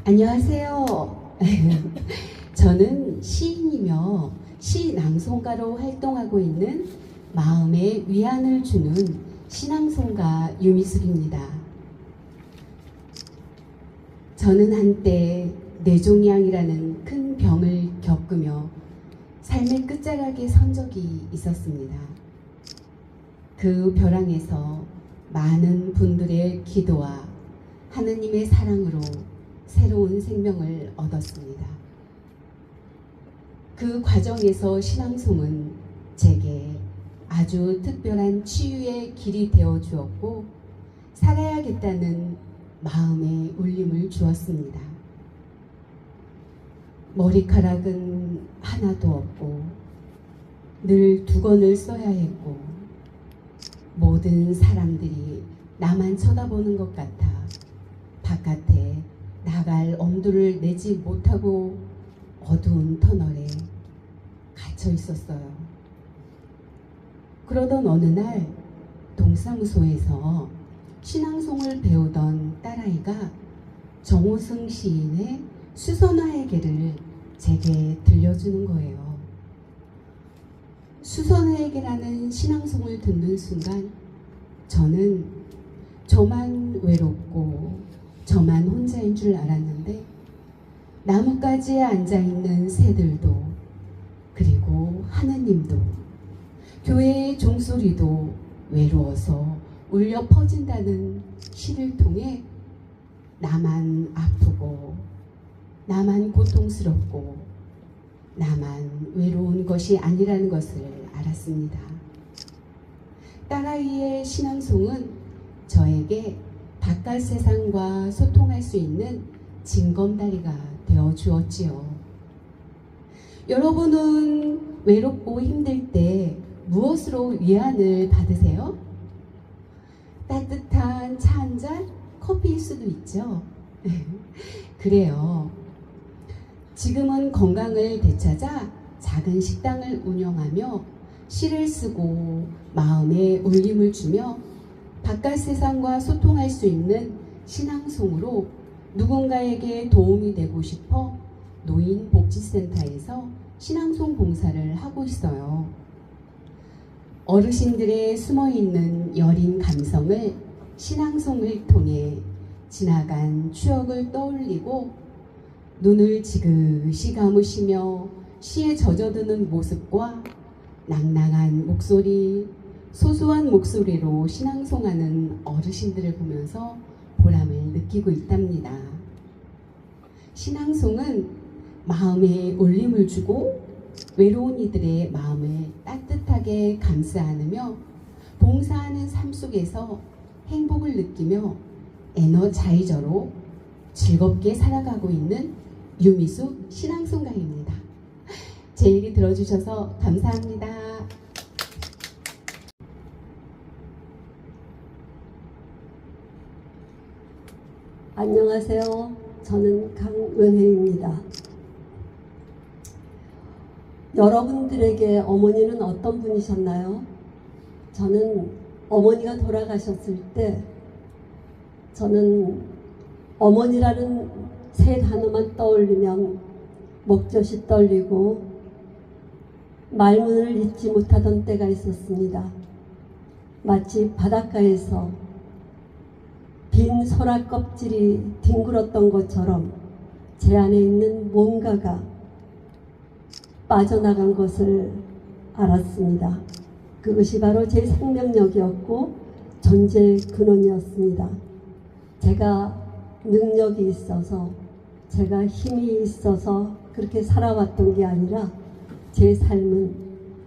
안녕하세요. 저는 시인이며 시낭송가로 활동하고 있는 마음에 위안을 주는 신앙송가 유미숙입니다. 저는 한때 뇌종양이라는 큰 병을 겪으며 삶의 끝자락에 선 적이 있었습니다. 그 벼랑에서 많은 분들의 기도와 하느님의 사랑으로 새로운 생명을 얻었습니다. 그 과정에서 신앙송은 제게 아주 특별한 치유의 길이 되어 주었고 살아야겠다는 마음의 울림을 주었습니다. 머리카락은 하나도 없고 늘 두건을 써야 했고 모든 사람들이 나만 쳐다보는 것 같아 바깥에 나갈 엄두를 내지 못하고 어두운 터널에 갇혀 있었어요. 그러던 어느 날 동사무소에서 신앙송을 배우던 딸아이가 정호승 시인의 수선화에게를 제게 들려주는 거예요. 수선화에게라는 신앙송을 듣는 순간 저는 저만 외롭고 저만 혼자인 줄 알았는데 나뭇가지에 앉아있는 새들도 그리고 하느님도 교회의 종소리도 외로워서 울려 퍼진다는 시를 통해 나만 아프고 나만 고통스럽고 나만 외로운 것이 아니라는 것을 알았습니다. 딸아이의 신앙송은 저에게 바깥 세상과 소통할 수 있는 징검다리가 되어 주었지요. 여러분은 외롭고 힘들 때 무엇으로 위안을 받으세요? 따뜻한 차 한 잔, 커피일 수도 있죠. 그래요. 지금은 건강을 되찾아 작은 식당을 운영하며 시를 쓰고 마음에 울림을 주며 바깥 세상과 소통할 수 있는 신앙송으로 누군가에게 도움이 되고 싶어 노인복지센터에서 신앙송 봉사를 하고 있어요. 어르신들의 숨어있는 여린 감성을 신앙송을 통해 지나간 추억을 떠올리고 눈을 지그시 감으시며 시에 젖어드는 모습과 낭낭한 목소리, 소소한 목소리로 신앙송하는 어르신들을 보면서 보람을 느끼고 있답니다. 신앙송은 마음에 울림을 주고 외로운 이들의 마음을 따뜻하게 감싸 안으며 봉사하는 삶 속에서 행복을 느끼며 에너자이저로 즐겁게 살아가고 있는 유미숙 신앙송가입니다. 제 얘기 들어주셔서 감사합니다. 안녕하세요. 저는 강은혜입니다. 여러분들에게 어머니는 어떤 분이셨나요? 저는 어머니가 돌아가셨을 때 저는 어머니라는 세 단어만 떠올리면 목젖이 떨리고 말문을 잇지 못하던 때가 있었습니다. 마치 바닷가에서 빈 소라 껍질이 뒹굴었던 것처럼 제 안에 있는 뭔가가 빠져나간 것을 알았습니다. 그것이 바로 제 생명력이었고 존재의 근원이었습니다. 제가 능력이 있어서 제가 힘이 있어서 그렇게 살아왔던 게 아니라 제 삶은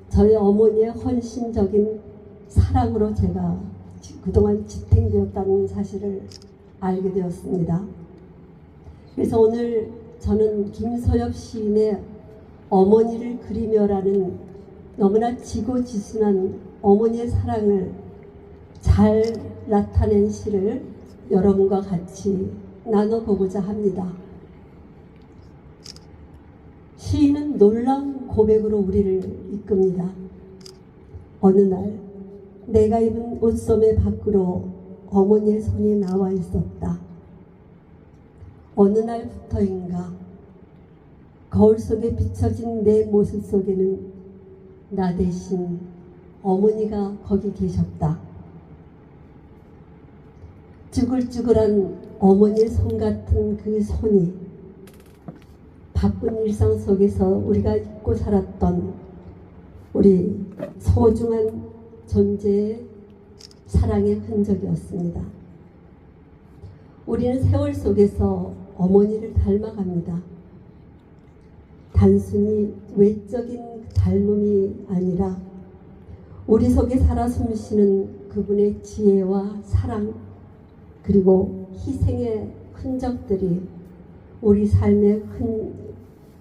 저희 어머니의 헌신적인 사랑으로 제가 그동안 지탱되었다는 사실을 알게 되었습니다. 그래서 오늘 저는 김소엽 시인의 어머니를 그리며라는 너무나 지고지순한 어머니의 사랑을 잘 나타낸 시를 여러분과 같이 나눠보고자 합니다. 시인은 놀라운 고백으로 우리를 이끕니다. 어느 날 내가 입은 옷소매 밖으로 어머니의 손이 나와 있었다. 어느 날부터인가 거울 속에 비춰진 내 모습 속에는 나 대신 어머니가 거기 계셨다. 쭈글쭈글한 어머니의 손 같은 그 손이 바쁜 일상 속에서 우리가 잊고 살았던 우리 소중한 존재의 사랑의 흔적이었습니다. 우리는 세월 속에서 어머니를 닮아갑니다. 단순히 외적인 닮음이 아니라 우리 속에 살아 숨쉬는 그분의 지혜와 사랑 그리고 희생의 흔적들이 우리 삶의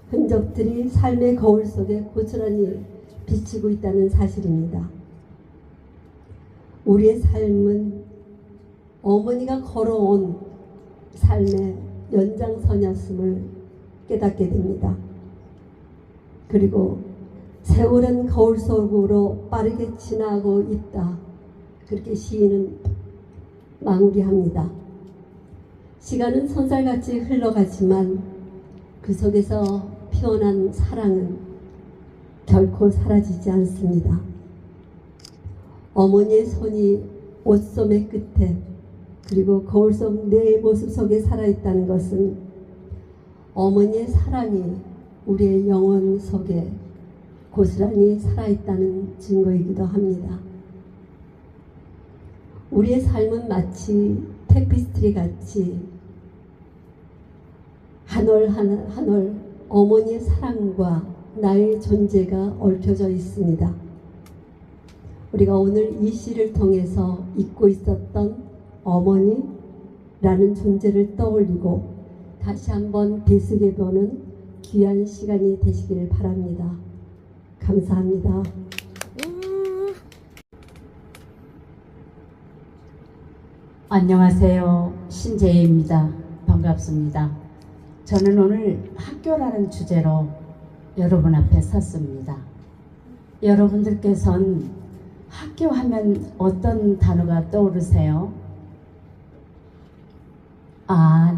흔적들이 삶의 거울 속에 고스란히 비치고 있다는 사실입니다. 우리의 삶은 어머니가 걸어온 삶의 연장선이었음을 깨닫게 됩니다. 그리고 세월은 거울 속으로 빠르게 지나고 있다. 그렇게 시인은 마무리합니다. 시간은 손살같이 흘러가지만 그 속에서 피어난 사랑은 결코 사라지지 않습니다. 어머니의 손이 옷소매 끝에 그리고 거울 속 내 모습 속에 살아있다는 것은 어머니의 사랑이 우리의 영혼 속에 고스란히 살아있다는 증거이기도 합니다. 우리의 삶은 마치 테피스트리 같이 한 올 한 올 어머니의 사랑과 나의 존재가 얽혀져 있습니다. 우리가 오늘 이 시를 통해서 잊고 있었던 어머니라는 존재를 떠올리고 다시 한번 되새겨보는 귀한 시간이 되시기를 바랍니다. 감사합니다. 안녕하세요. 신재희입니다. 반갑습니다. 저는 오늘 학교라는 주제로 여러분 앞에 섰습니다. 여러분들께서는 학교 하면 어떤 단어가 떠오르세요?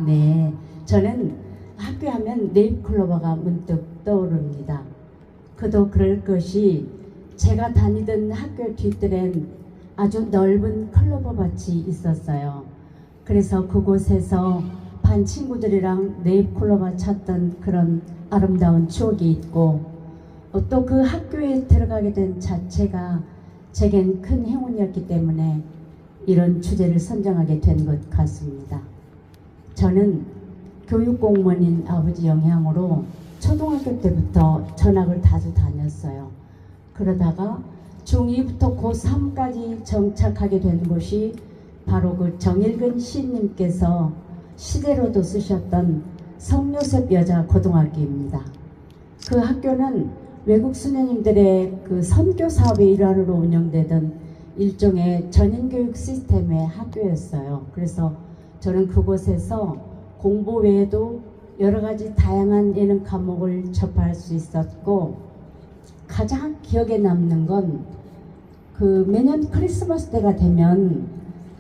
네. 저는 학교 하면 네잎클로버가 문득 떠오릅니다. 그도 그럴 것이 제가 다니던 학교 뒤뜰엔 아주 넓은 클로버 밭이 있었어요. 그래서 그곳에서 반 친구들이랑 네잎클로버 찾던 그런 아름다운 추억이 있고 또 그 학교에 들어가게 된 자체가 제겐 큰 행운이었기 때문에 이런 주제를 선정하게 된 것 같습니다. 저는 교육공무원인 아버지 영향으로 초등학교 때부터 전학을 자주 다녔어요. 그러다가 중2부터 고3까지 정착하게 된 곳이 바로 그 정일근 시인님께서 시대로도 쓰셨던 성요셉 여자고등학교입니다. 그 학교는 외국 수녀님들의 그 선교 사업의 일환으로 운영되던 일종의 전인교육 시스템의 학교였어요. 그래서 저는 그곳에서 공부 외에도 여러 가지 다양한 예능 과목을 접할 수 있었고 가장 기억에 남는 건 그 매년 크리스마스 때가 되면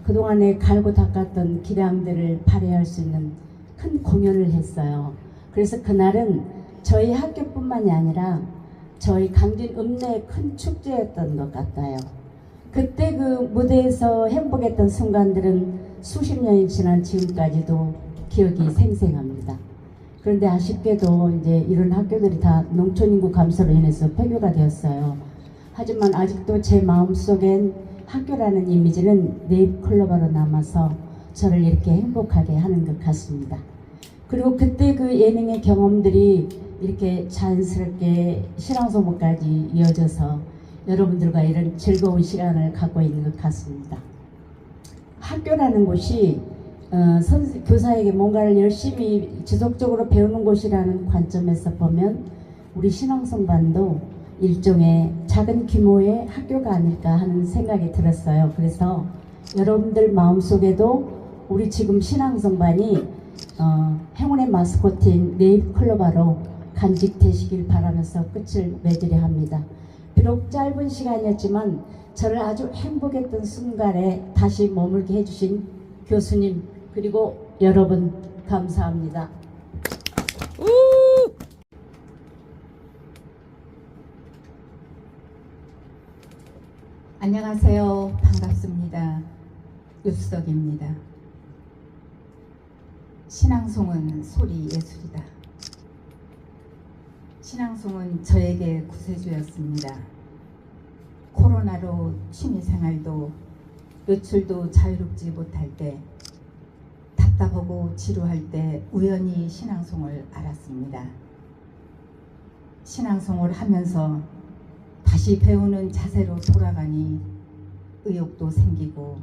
그동안에 갈고 닦았던 기량들을 발휘할 수 있는 큰 공연을 했어요. 그래서 그날은 저희 학교뿐만이 아니라 저희 강진 읍내의 큰 축제였던 것 같아요. 그때 그 무대에서 행복했던 순간들은 수십 년이 지난 지금까지도 기억이 생생합니다. 그런데 아쉽게도 이제 이런 학교들이 다 농촌인구 감소로 인해서 폐교가 되었어요. 하지만 아직도 제 마음속엔 학교라는 이미지는 네잎클로버로 남아서 저를 이렇게 행복하게 하는 것 같습니다. 그리고 그때 그 예능의 경험들이 이렇게 자연스럽게 신앙소모까지 이어져서 여러분들과 이런 즐거운 시간을 갖고 있는 것 같습니다. 학교라는 곳이 교사에게 뭔가를 열심히 지속적으로 배우는 곳이라는 관점에서 보면 우리 신앙성반도 일종의 작은 규모의 학교가 아닐까 하는 생각이 들었어요. 그래서 여러분들 마음속에도 우리 지금 신앙성반이 행운의 마스코트인 네잎클로버로 간직되시길 바라면서 끝을 맺으려 합니다. 비록 짧은 시간이었지만 저를 아주 행복했던 순간에 다시 머물게 해주신 교수님 그리고 여러분 감사합니다. 안녕하세요. 반갑습니다. 유수덕입니다. 신앙송은 소리 예술이다. 신앙송은 저에게 구세주였습니다. 코로나로 취미생활도 외출도 자유롭지 못할 때, 답답하고 지루할 때 우연히 신앙송을 알았습니다. 신앙송을 하면서 다시 배우는 자세로 돌아가니 의욕도 생기고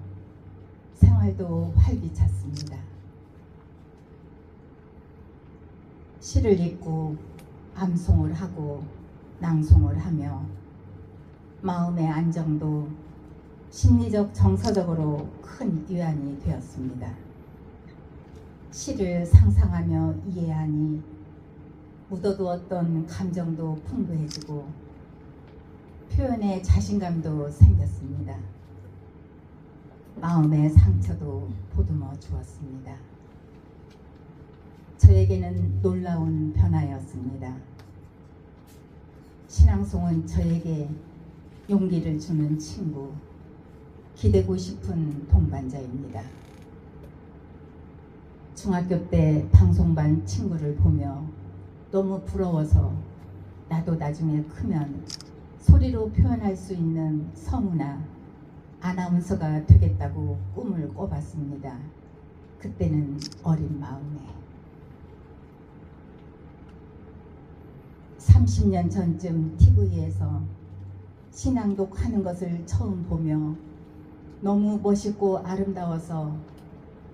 생활도 활기찼습니다. 시를 읽고 암송을 하고 낭송을 하며 마음의 안정도 심리적 정서적으로 큰 위안이 되었습니다. 시를 상상하며 이해하니 묻어두었던 감정도 풍부해지고 표현에 자신감도 생겼습니다. 마음의 상처도 보듬어 주었습니다. 저에게는 놀라운 변화였습니다. 신앙송은 저에게 용기를 주는 친구, 기대고 싶은 동반자입니다. 중학교 때 방송반 친구를 보며 너무 부러워서 나도 나중에 크면 소리로 표현할 수 있는 성우나 아나운서가 되겠다고 꿈을 꿔봤습니다. 그때는 어린 마음에. 30년 전쯤 TV에서 신앙독 하는 것을 처음 보며 너무 멋있고 아름다워서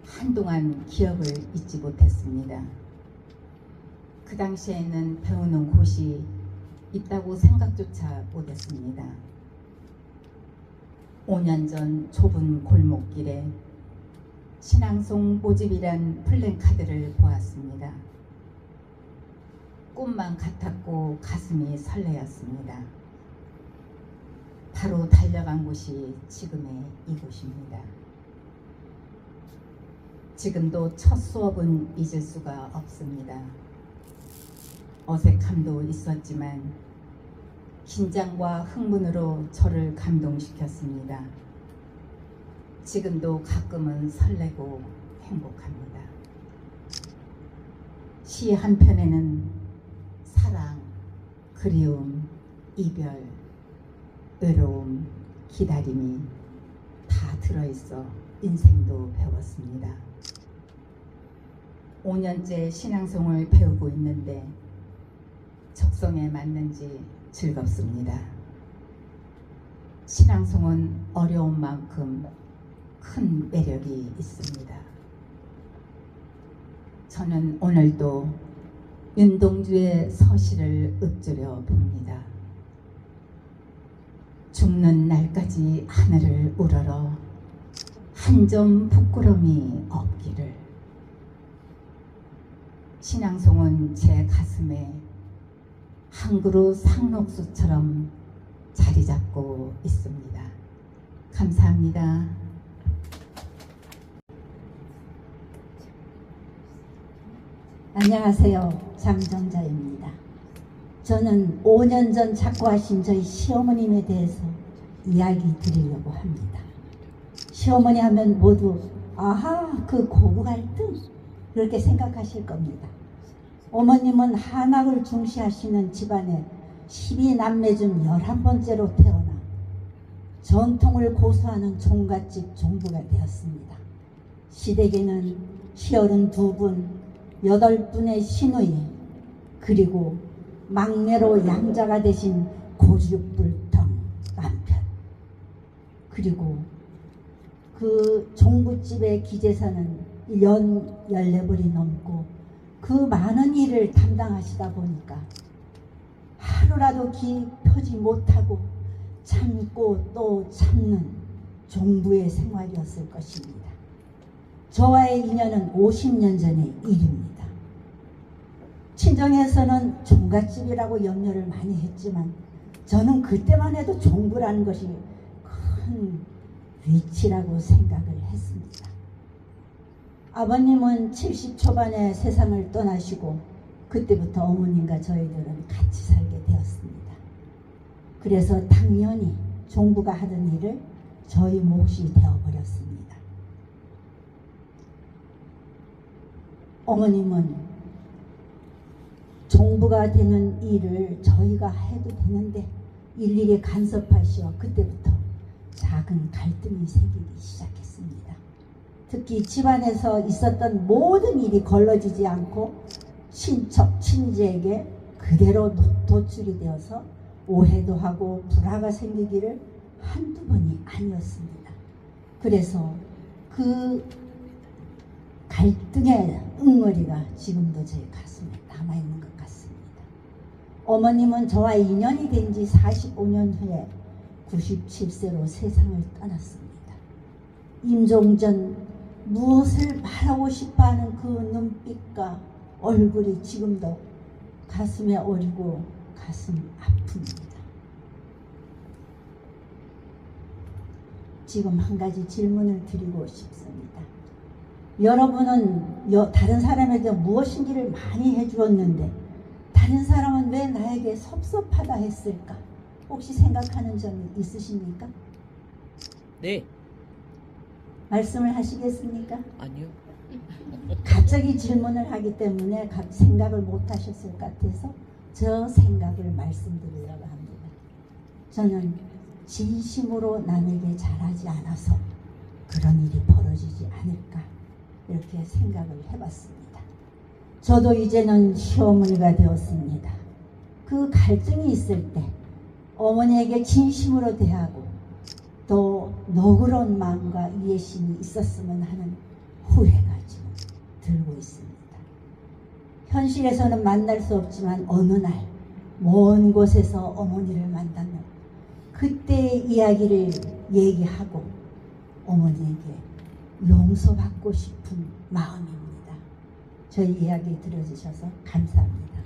한동안 기억을 잊지 못했습니다. 그 당시에는 배우는 곳이 있다고 생각조차 못했습니다. 5년 전 좁은 골목길에 신앙송 모집이란 플랜카드를 보았습니다. 꿈만 같았고 가슴이 설레었습니다. 바로 달려간 곳이 지금의 이곳입니다. 지금도 첫 수업은 잊을 수가 없습니다. 어색함도 있었지만 긴장과 흥분으로 저를 감동시켰습니다. 지금도 가끔은 설레고 행복합니다. 시 한편에는 사랑, 그리움, 이별, 외로움, 기다림이 다 들어있어 인생도 배웠습니다. 5년째 신앙송을 배우고 있는데 적성에 맞는지 즐겁습니다. 신앙송은 어려운 만큼 큰 매력이 있습니다. 저는 오늘도 윤동주의 서시를 읊조려 봅니다. 죽는 날까지 하늘을 우러러 한 점 부끄럼이 없기를. 신앙송은 제 가슴에 한 그루 상록수처럼 자리 잡고 있습니다. 감사합니다. 안녕하세요. 장정자입니다. 저는 5년 전 작고하신 저희 시어머님에 대해서 이야기 드리려고 합니다. 시어머니 하면 모두 아하 그 고부 갈등 그렇게 생각하실 겁니다. 어머님은 한학을 중시하시는 집안에 12남매 중 11번째로 태어나 전통을 고수하는 종갓집 종부가 되었습니다. 시댁에는 시어른 2분, 8분의 시누이, 그리고 막내로 양자가 되신 고집불통 남편, 그리고 그 종부집의 기재사는 연 14벌이 넘고 그 많은 일을 담당하시다 보니까 하루라도 기 펴지 못하고 참고 또 참는 종부의 생활이었을 것입니다. 저와의 인연은 50년 전의 일입니다. 친정에서는 종갓집이라고 염려를 많이 했지만 저는 그때만 해도 종부라는 것이 큰 위치라고 생각을 했습니다. 아버님은 70 초반에 세상을 떠나시고 그때부터 어머님과 저희들은 같이 살게 되었습니다. 그래서 당연히 종부가 하던 일을 저희 몫이 되어버렸습니다. 어머님은 종부가 되는 일을 저희가 해도 되는데 일일이 간섭하시어 그때부터 작은 갈등이 생기기 시작했습니다. 특히 집안에서 있었던 모든 일이 걸러지지 않고 친척, 친지에게 그대로 도출이 되어서 오해도 하고 불화가 생기기를 한두 번이 아니었습니다. 그래서 그 갈등의 응어리가 지금도 제 가슴에 남아있는 것 같습니다. 어머님은 저와 인연이 된 지 45년 후에 97세로 세상을 떠났습니다. 임종전 무엇을 말하고 싶어하는 그 눈빛과 얼굴이 지금도 가슴에 어리고 가슴 아픕니다. 지금 한 가지 질문을 드리고 싶습니다. 여러분은 다른 사람에게 무엇인지를 많이 해주었는데 다른 사람은 왜 나에게 섭섭하다 했을까? 혹시 생각하는 점이 있으십니까? 네. 말씀을 하시겠습니까? 아니요. 갑자기 질문을 하기 때문에 생각을 못 하셨을 것 같아서 저 생각을 말씀드리려고 합니다. 저는 진심으로 남에게 잘하지 않아서 그런 일이 벌어지지 않을까 이렇게 생각을 해봤습니다. 저도 이제는 시어머니가 되었습니다. 그 갈등이 있을 때 어머니에게 진심으로 대하고 또 너그러운 마음과 이해심이 있었으면 하는 후회가 지금 들고 있습니다. 현실에서는 만날 수 없지만 어느 날 먼 곳에서 어머니를 만나면 그때의 이야기를 얘기하고 어머니에게 용서받고 싶은 마음입니다. 저희 이야기 들어주셔서 감사합니다.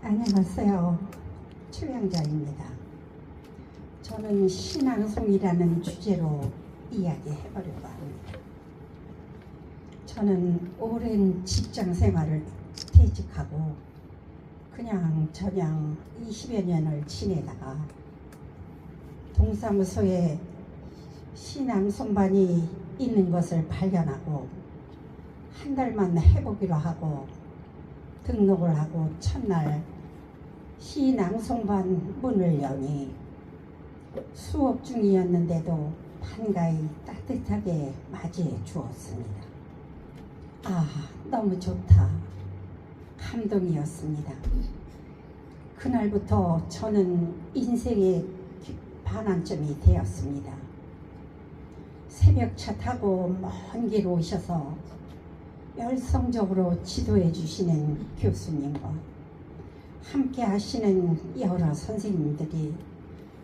안녕하세요. 최양자입니다. 저는 신앙송이라는 주제로 이야기해보려고 합니다. 저는 오랜 직장 생활을 퇴직하고 그냥 20여 년을 지내다가 동사무소에 신앙송반이 있는 것을 발견하고 한 달만 해보기로 하고 등록을 하고 첫날 신앙송반 문을 여니 수업 중이었는데도 한가히 따뜻하게 맞이해 주었습니다. 너무 좋다. 감동이었습니다. 그날부터 저는 인생의 반환점이 되었습니다. 새벽차 타고 먼 길 오셔서 열성적으로 지도해 주시는 교수님과 함께 하시는 여러 선생님들이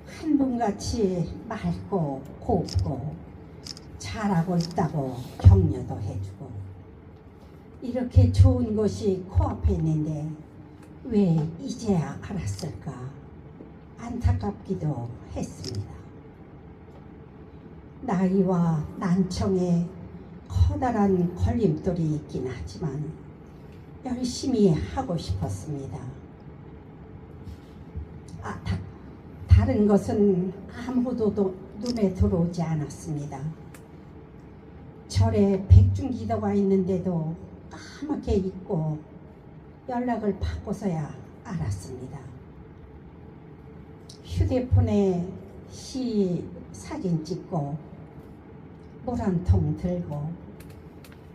한 분같이 맑고 곱고 잘하고 있다고 격려도 해주고 이렇게 좋은 곳이 코앞에 있는데 왜 이제야 알았을까 안타깝기도 했습니다. 나이와 난청에 커다란 걸림돌이 있긴 하지만 열심히 하고 싶었습니다. 다른 것은 아무도 눈에 들어오지 않았습니다. 절에 백중기도가 있는데도 까맣게 잊고 연락을 받고서야 알았습니다. 휴대폰에 시 사진 찍고 물 한 통 들고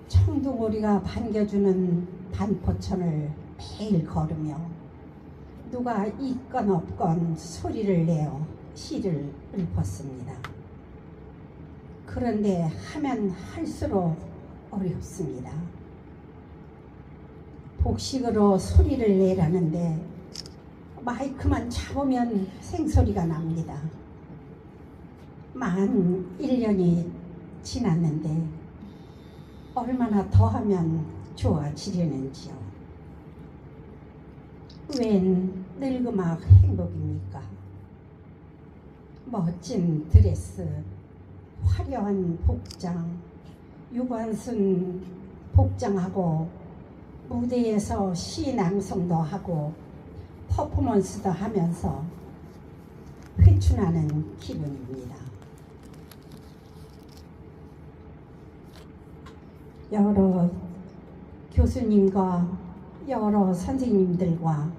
청둥오리가 반겨주는 반포천을 매일 걸으며 누가 있건 없건 소리를 내어 시를 읊었습니다. 그런데 하면 할수록 어렵습니다. 복식으로 소리를 내라는데 마이크만 잡으면 생소리가 납니다. 만 1년이 지났는데 얼마나 더 하면 좋아지려는지요. 웬 늙음악 행복입니까? 멋진 드레스, 화려한 복장, 유관순 복장하고 무대에서 시 낭송도 하고 퍼포먼스도 하면서 회춘하는 기분입니다. 여러 교수님과 여러 선생님들과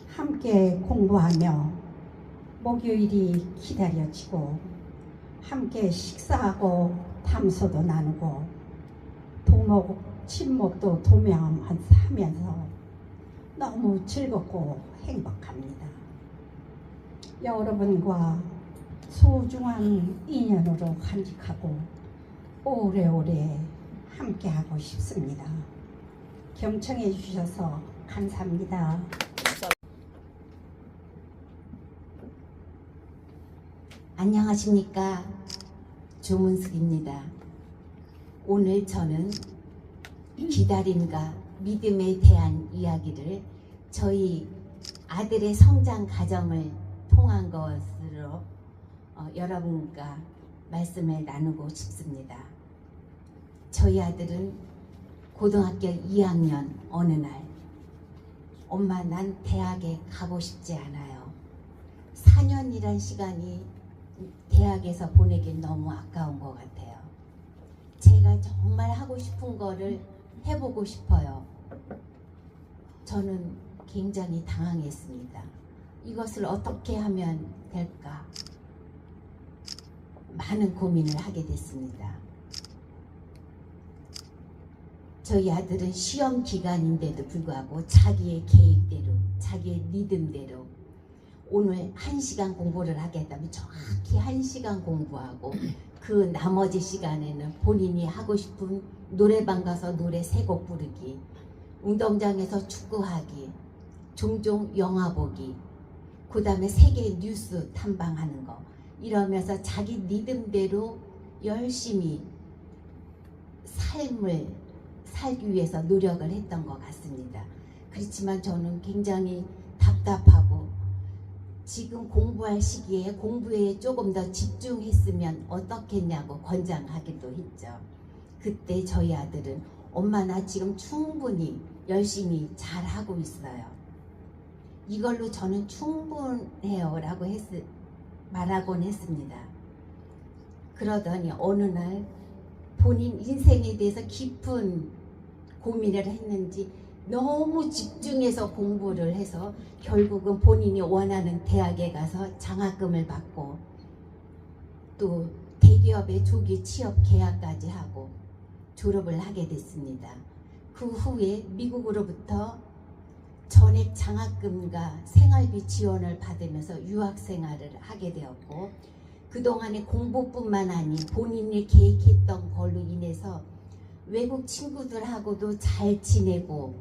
함께 공부하며 목요일이 기다려지고 함께 식사하고 담소도 나누고 도목, 친목도 도모하면서 너무 즐겁고 행복합니다. 여러분과 소중한 인연으로 간직하고 오래오래 함께하고 싶습니다. 경청해 주셔서 감사합니다. 안녕하십니까. 조문숙입니다. 오늘 저는 기다림과 믿음에 대한 이야기를 저희 아들의 성장 과정을 통한 것으로 여러분과 말씀을 나누고 싶습니다. 저희 아들은 고등학교 2학년 어느 날 엄마 난 대학에 가고 싶지 않아요. 4년이란 시간이 대학에서 보내긴 너무 아까운 것 같아요. 제가 정말 하고 싶은 거를 해보고 싶어요. 저는 굉장히 당황했습니다. 이것을 어떻게 하면 될까? 많은 고민을 하게 됐습니다. 저희 아들은 시험 기간인데도 불구하고 자기의 계획대로, 자기의 리듬대로 오늘 1시간 공부를 하겠다면 정확히 1시간 공부하고 그 나머지 시간에는 본인이 하고 싶은 노래방 가서 노래 3곡 부르기, 운동장에서 축구하기, 종종 영화 보기, 그 다음에 세계 뉴스 탐방하는 거, 이러면서 자기 리듬대로 열심히 삶을 살기 위해서 노력을 했던 것 같습니다. 그렇지만 저는 굉장히 답답하고 지금 공부할 시기에 공부에 조금 더 집중했으면 어떻겠냐고 권장하기도 했죠. 그때 저희 아들은 엄마 나 지금 충분히 열심히 잘하고 있어요. 이걸로 저는 충분해요 라고 말하곤 했습니다. 그러더니 어느 날 본인 인생에 대해서 깊은 고민을 했는지 너무 집중해서 공부를 해서 결국은 본인이 원하는 대학에 가서 장학금을 받고 또 대기업의 조기 취업 계약까지 하고 졸업을 하게 됐습니다. 그 후에 미국으로부터 전액 장학금과 생활비 지원을 받으면서 유학 생활을 하게 되었고 그동안의 공부뿐만 아닌 본인이 계획했던 걸로 인해서 외국 친구들하고도 잘 지내고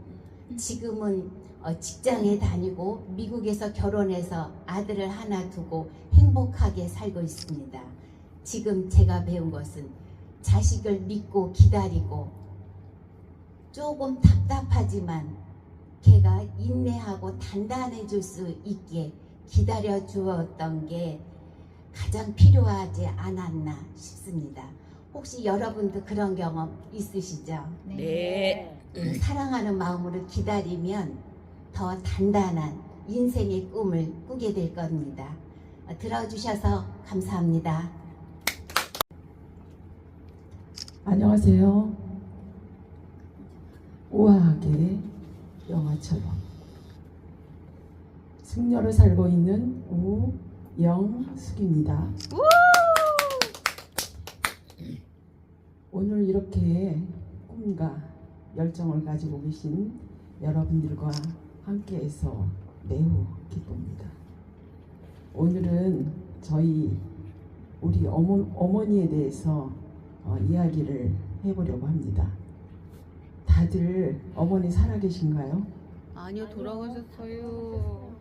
지금은 직장에 다니고 미국에서 결혼해서 아들을 하나 두고 행복하게 살고 있습니다. 지금 제가 배운 것은 자식을 믿고 기다리고 조금 답답하지만 걔가 인내하고 단단해질 수 있게 기다려 주었던 게 가장 필요하지 않았나 싶습니다. 혹시 여러분도 그런 경험 있으시죠? 네. 사랑하는 마음으로 기다리면 더 단단한 인생의 꿈을 꾸게 될 겁니다. 들어주셔서 감사합니다. 안녕하세요. 우아하게 영화처럼 승려를 살고 있는 우영숙입니다. 오늘 이렇게 꿈과 열정을 가지고 계신 여러분들과 함께해서 매우 기쁩니다. 오늘은 우리 어머니에 대해서 이야기를 해보려고 합니다. 다들 어머니 살아계신가요? 아니요, 돌아가셨어요.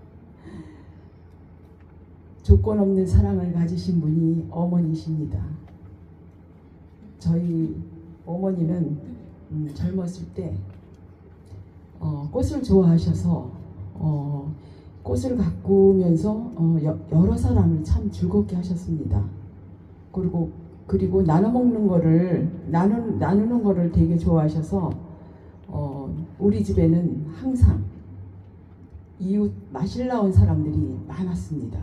조건 없는 사랑을 가지신 분이 어머니십니다. 저희 어머니는 젊었을 때 꽃을 좋아하셔서 꽃을 가꾸면서 여러 사람을 참 즐겁게 하셨습니다. 그리고 나눠 먹는 거를 나누는 거를 되게 좋아하셔서 우리 집에는 항상 이웃 마실 나온 사람들이 많았습니다.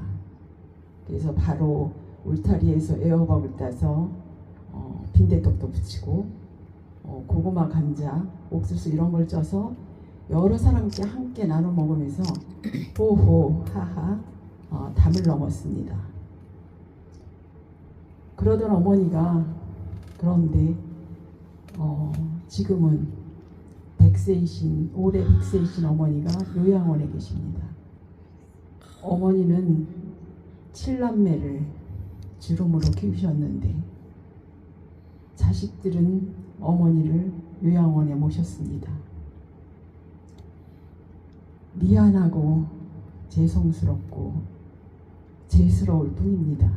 그래서 바로 울타리에서 애호박을 따서 빈대떡도 붙이고 고구마, 감자, 옥수수 이런 걸 쪄서 여러 사람께 함께 나눠 먹으면서 호호 하하 담을 넘었습니다. 그러던 어머니가 그런데 지금은 올해 100세이신 어머니가 요양원에 계십니다. 어머니는 7남매를 주름으로 키우셨는데 자식들은 어머니를 요양원에 모셨습니다. 미안하고 죄송스럽고 죄스러울 뿐입니다.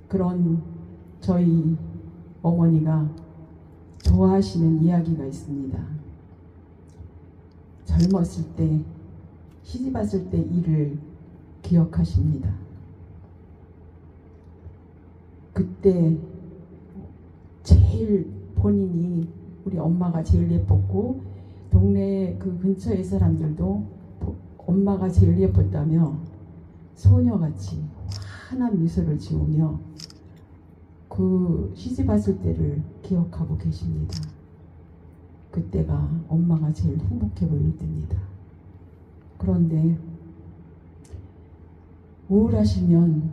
그런 저희 어머니가 좋아하시는 이야기가 있습니다. 젊었을 때 시집 왔을 때 일을 기억하십니다. 그때 제일 본인이 우리 엄마가 제일 예뻤고 동네 그 근처의 사람들도 엄마가 제일 예뻤다며 소녀같이 환한 미소를 지으며 그 시집 왔을 때를 기억하고 계십니다. 그때가 엄마가 제일 행복해 보일 때입니다. 그런데 우울하시면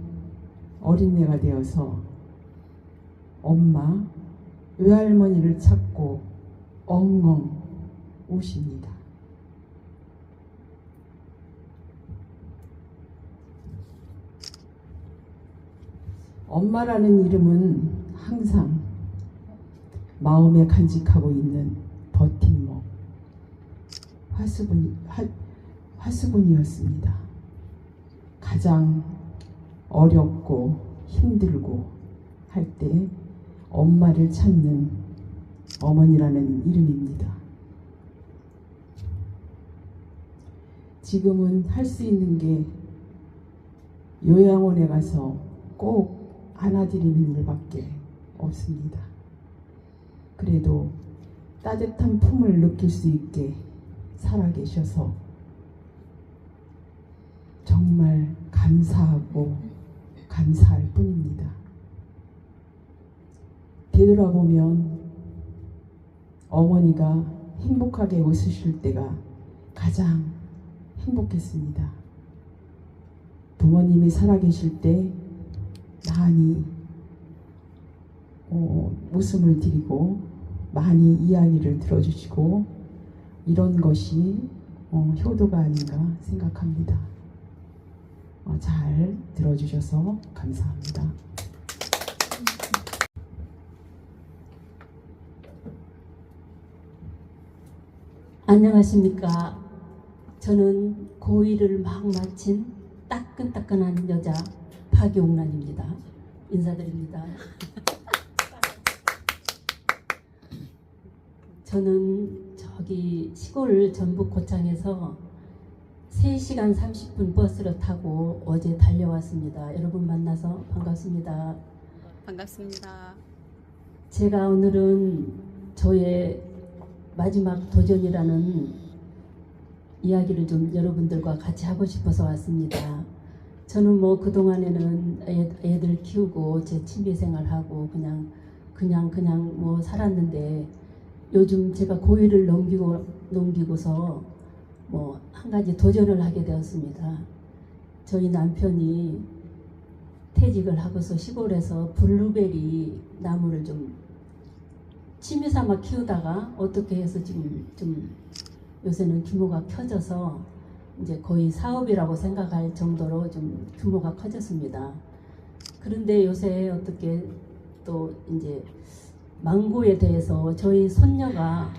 어린애가 되어서 엄마, 외할머니를 찾고 엉엉 우십니다. 엄마라는 이름은 항상 마음에 간직하고 있는 버팀목, 화수분이었습니다. 가장 어렵고 힘들고 할 때 엄마를 찾는 어머니라는 이름입니다. 지금은 할 수 있는 게 요양원에 가서 꼭 안아드리는 일밖에 없습니다. 그래도 따뜻한 품을 느낄 수 있게 살아계셔서 정말 감사하고 감사할 뿐입니다. 되돌아보면 어머니가 행복하게 웃으실 때가 가장 행복했습니다. 부모님이 살아계실 때 많이 웃음을 드리고 많이 이야기를 들어주시고 이런 것이 효도가 아닌가 생각합니다. 잘 들어주셔서 감사합니다. 안녕하십니까. 저는 고1을 막 마친 따끈따끈한 여자 박용란입니다. 인사드립니다. 저는 저기 시골 전북 고창에서 3시간 30분 버스를 타고 어제 달려왔습니다. 여러분 만나서 반갑습니다. 반갑습니다. 제가 오늘은 저의 마지막 도전이라는 이야기를 좀 여러분들과 같이 하고 싶어서 왔습니다. 저는 뭐 그동안에는 애들 키우고 제 취미생활하고 그냥 뭐 살았는데 요즘 제가 고1을 넘기고서 뭐 한 가지 도전을 하게 되었습니다. 저희 남편이 퇴직을 하고서 시골에서 블루베리 나무를 좀 취미삼아 키우다가 어떻게 해서 지금 좀 요새는 규모가 커져서 이제 거의 사업이라고 생각할 정도로 좀 규모가 커졌습니다. 그런데 요새 어떻게 또 이제 망고에 대해서 저희 손녀가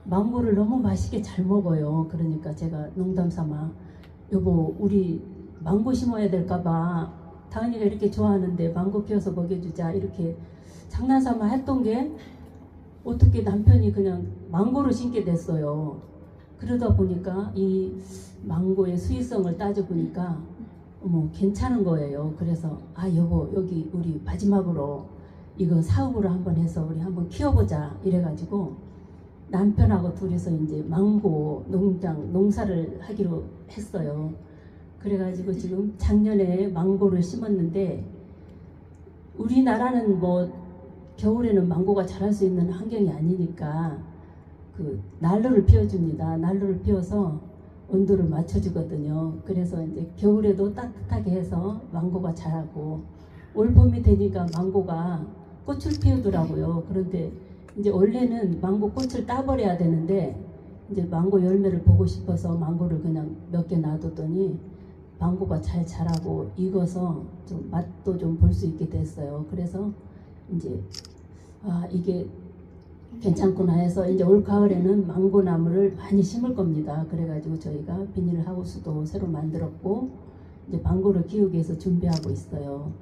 망고를 너무 맛있게 잘 먹어요. 그러니까 제가 농담삼아 여보 우리 망고 심어야 될까봐 다은이가 이렇게 좋아하는데 망고 키워서 먹여주자 이렇게 장난삼아 했던 게 어떻게 남편이 그냥 망고를 심게 됐어요. 그러다 보니까 이 망고의 수익성을 따져보니까 괜찮은 거예요. 그래서 여보 여기 우리 마지막으로 이거 사업으로 한번 해서 우리 한번 키워보자 이래가지고 남편하고 둘이서 이제 망고 농사를 하기로 했어요. 그래가지고 지금 작년에 망고를 심었는데 우리나라는 겨울에는 망고가 자랄 수 있는 환경이 아니니까 그 난로를 피워줍니다. 난로를 피워서 온도를 맞춰주거든요. 그래서 이제 겨울에도 따뜻하게 해서 망고가 자라고 올 봄이 되니까 망고가 꽃을 피우더라고요. 그런데 이제 원래는 망고 꽃을 따버려야 되는데 이제 망고 열매를 보고 싶어서 망고를 그냥 몇 개 놔뒀더니 망고가 잘 자라고 익어서 좀 맛도 좀 볼 수 있게 됐어요. 그래서 이제 이게 괜찮구나 해서 이제 올 가을에는 망고 나무를 많이 심을 겁니다. 그래가지고 저희가 비닐하우스도 새로 만들었고 이제 망고를 키우기 위해서 준비하고 있어요.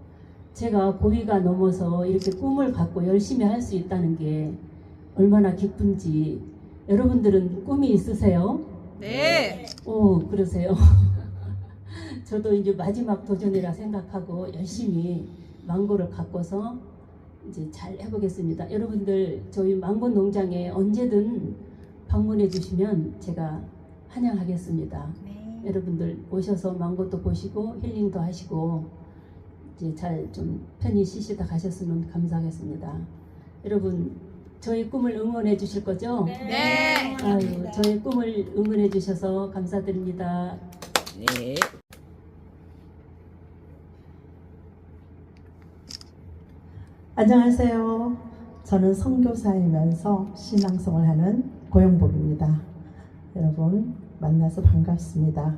제가 고위가 넘어서 이렇게 꿈을 갖고 열심히 할 수 있다는 게 얼마나 기쁜지 여러분들은 꿈이 있으세요? 네. 그러세요. 저도 이제 마지막 도전이라 생각하고 열심히 망고를 갖고서 이제 잘 해보겠습니다. 여러분들 저희 망고 농장에 언제든 방문해 주시면 제가 환영하겠습니다. 네. 여러분들 오셔서 망고도 보시고 힐링도 하시고 이제 잘 좀 편히 쉬시다 가셨으면 감사하겠습니다. 여러분 저희 꿈을 응원해 주실 거죠? 네. 저희 꿈을 응원해 주셔서 감사드립니다. 네. 안녕하세요. 저는 선교사이면서 신앙송을 하는 고영복입니다. 여러분 만나서 반갑습니다.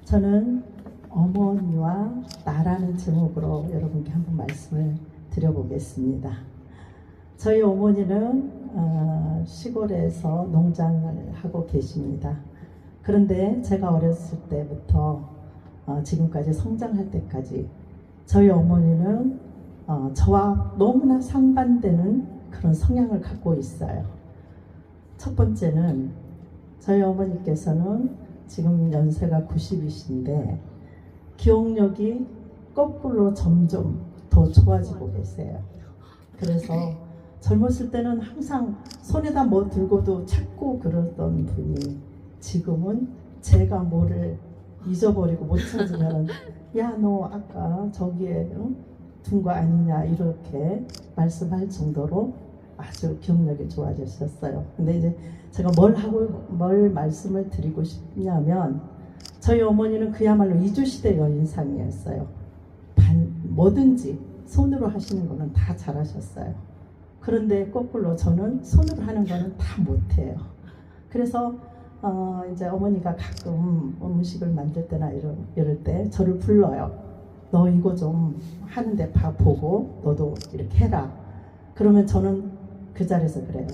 저는 어머니와 나라는 제목으로 여러분께 한번 말씀을 드려보겠습니다. 저희 어머니는 시골에서 농장을 하고 계십니다. 그런데 제가 어렸을 때부터 지금까지 성장할 때까지 저희 어머니는 저와 너무나 상반되는 그런 성향을 갖고 있어요. 첫 번째는 저희 어머니께서는 지금 연세가 90이신데 기억력이 거꾸로 점점 더 좋아지고 계세요. 그래서 젊었을 때는 항상 손에다 뭐 들고도 찾고 그러던 분이 지금은 제가 뭐를 잊어버리고 못 찾으면 야 너 아까 저기에 둔 거 아니냐 이렇게 말씀할 정도로 아주 기억력이 좋아지셨어요. 근데 이제 제가 뭘 말씀을 드리고 싶냐면 저희 어머니는 그야말로 이주시대 여인상이었어요. 뭐든지 손으로 하시는 거는 다 잘하셨어요. 그런데 거꾸로 저는 손으로 하는 거는 다 못해요. 그래서 이제 어머니가 가끔 음식을 만들 때나 이럴 때 저를 불러요. 너 이거 좀 하는데 보고 너도 이렇게 해라. 그러면 저는 그 자리에서 그래요.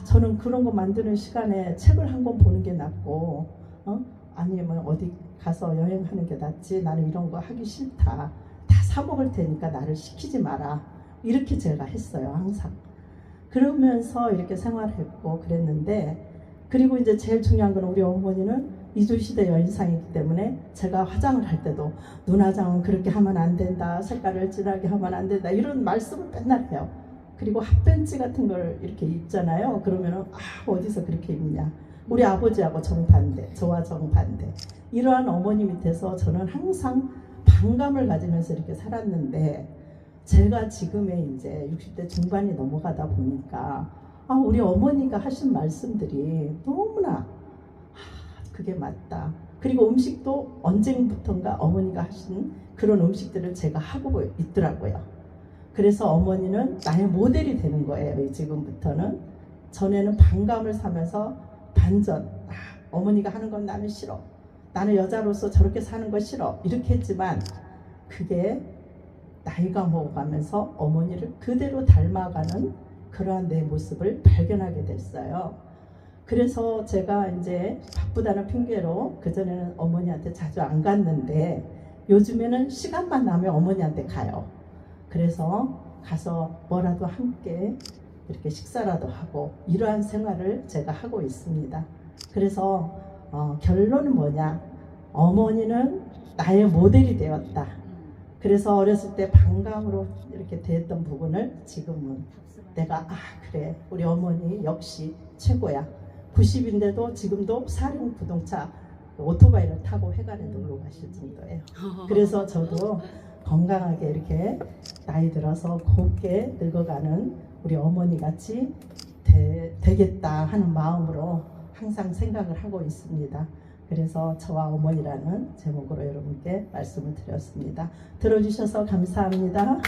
저는 그런 거 만드는 시간에 책을 한 권 보는 게 낫고 아니면 어디 가서 여행하는 게 낫지. 나는 이런 거 하기 싫다. 다 사 먹을 테니까 나를 시키지 마라. 이렇게 제가 했어요. 항상. 그러면서 이렇게 생활했고 그랬는데 그리고 이제 제일 중요한 건 우리 어머니는 이주시대 여인상이기 때문에 제가 화장을 할 때도 눈화장은 그렇게 하면 안 된다. 색깔을 진하게 하면 안 된다. 이런 말씀을 맨날 해요. 그리고 핫팬츠 같은 걸 이렇게 입잖아요. 그러면은 어디서 그렇게 입냐. 우리 아버지하고 정반대. 저와 정반대. 이러한 어머니 밑에서 저는 항상 반감을 가지면서 이렇게 살았는데 제가 지금의 이제 60대 중반이 넘어가다 보니까 우리 어머니가 하신 말씀들이 너무나 그게 맞다. 그리고 음식도 언제부턴가 어머니가 하신 그런 음식들을 제가 하고 있더라고요. 그래서 어머니는 나의 모델이 되는 거예요. 지금부터는. 전에는 반감을 사면서 반전. 어머니가 하는 건 나는 싫어. 나는 여자로서 저렇게 사는 거 싫어. 이렇게 했지만 그게 나이가 먹어가면서 어머니를 그대로 닮아가는 그러한 내 모습을 발견하게 됐어요. 그래서 제가 이제 바쁘다는 핑계로 그전에는 어머니한테 자주 안 갔는데 요즘에는 시간만 나면 어머니한테 가요. 그래서 가서 뭐라도 함께 이렇게 식사라도 하고 이러한 생활을 제가 하고 있습니다. 그래서 결론은 뭐냐? 어머니는 나의 모델이 되었다. 그래서 어렸을 때 반감으로 이렇게 대했던 부분을 지금은 내가 그래 우리 어머니 역시 최고야. 90인데도 지금도 사륜 부동차 오토바이를 타고 회관에 놀러 가실 정도예요. 그래서 저도 건강하게 이렇게 나이 들어서 곱게 늙어가는 우리 어머니 같이 되겠다 하는 마음으로 항상 생각을 하고 있습니다. 그래서 저와 어머니라는 제목으로 여러분께 말씀을 드렸습니다. 들어주셔서 감사합니다.